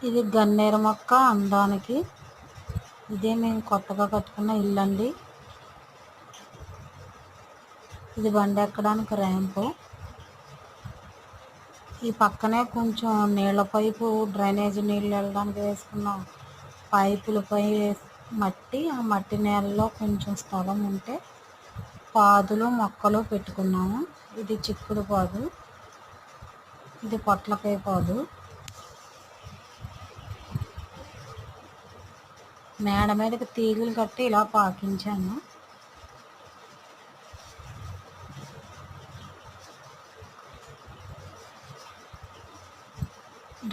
ఇది గన్నేరు మొక్క అందానికి. ఇదే మేము కొత్తగా కట్టుకున్న ఇల్లు అండి. ఇది బండి ఎక్కడానికి ర్యాంపు. ఈ పక్కనే కొంచెం నీళ్ళ పైపు, డ్రైనేజ్ నీళ్ళు వెళ్ళడానికి వేసుకున్న పైపులపై మట్టి, ఆ మట్టి నేలలో కొంచెం స్థలం ఉంటే పాదులు మొక్కలు పెట్టుకున్నాము. ఇది చిక్కుడు పాదు, ఇది పొట్లకాయ పాదు. మేడ మీదకి తీగలు కట్టి ఇలా పాకించాను.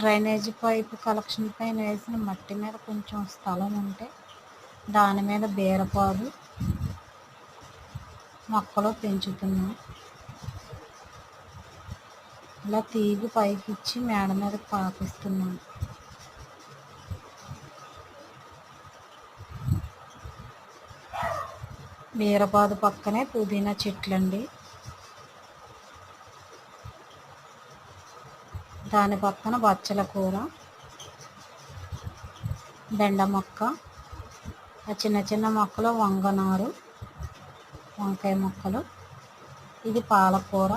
డ్రైనేజీ పైపు కలెక్షన్ పైన వేసిన మట్టి మీద కొంచెం స్థలం ఉంటే దాని మీద బీరపాదు మొక్కలు పెంచుతున్నాం. ఇలా తీగి పైకి ఇచ్చి మేడ మీద పాకిస్తున్నాం. బీరపాదు పక్కనే పుదీనా చెట్లండి. దాని పక్కన బచ్చల కూర, బెండ మొక్క, ఆ చిన్న చిన్న మొక్కలు వంగనారు, వంకాయ మొక్కలు. ఇది పాలకూర,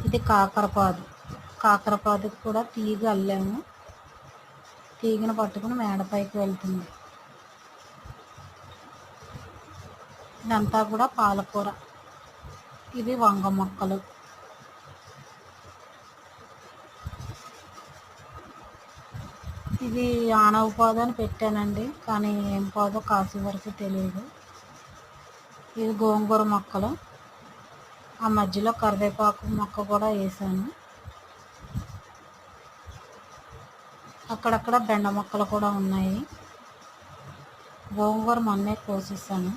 ఇది కాకరపాదు. కాకరపాదుకు కూడా తీగ అల్లాము. తీగను పట్టుకుని మేడపైకి వెళ్తుంది. ఇదంతా కూడా పాలకూర. ఇవి వంగ మొక్కలు. ఇది ఆనవ పాదు అని పెట్టానండి, కానీ ఏం పాదో కాసే వరకు తెలియదు. ఇది గోంగూర మొక్కలు. ఆ మధ్యలో కరివేపాకు మొక్క కూడా వేసాను. అక్కడక్కడ బెండ మొక్కలు కూడా ఉన్నాయి. గోంగూర మొన్నే కోసేసాను.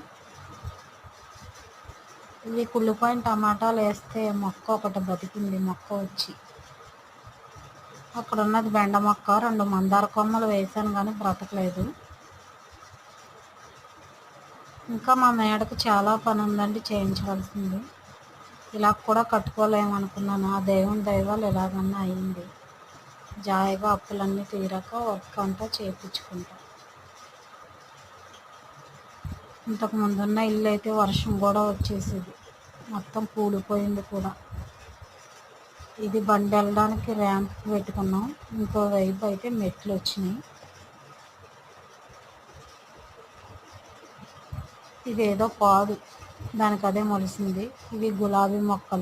ఇవి కుళ్ళిపోయిన టమాటాలు వేస్తే మొక్క ఒకటి బతికింది, మొక్క వచ్చి. అక్కడ ఉన్నది బెండ మొక్క. 2 మందార కొమ్మలు వేసాను కానీ బ్రతకలేదు. ఇంకా మా మేడకు చాలా పని ఉందండి చేయించవలసింది. ఇలా కూడా కట్టుకోలేమనుకున్నాను. ఆ దేవుని దైవాలు ఎలాగన్నా అయింది. జాయిగా అప్పులన్నీ తీరాక వర్క్ అంతా చేయించుకుంటా. ఇంతకు ముందున్న ఇల్లు అయితే వర్షం కూడా వచ్చేసేది, మొత్తం కూలిపోయింది కూడా. ఇది బండి వెళ్ళడానికి ర్యాంప్ పెట్టుకున్నాం. ఇంకో వైపు అయితే మెట్లు వచ్చినాయి. ఇదేదో పాదు, దానికి అదే మొలిసింది. ఇవి గులాబీ మొక్కలు.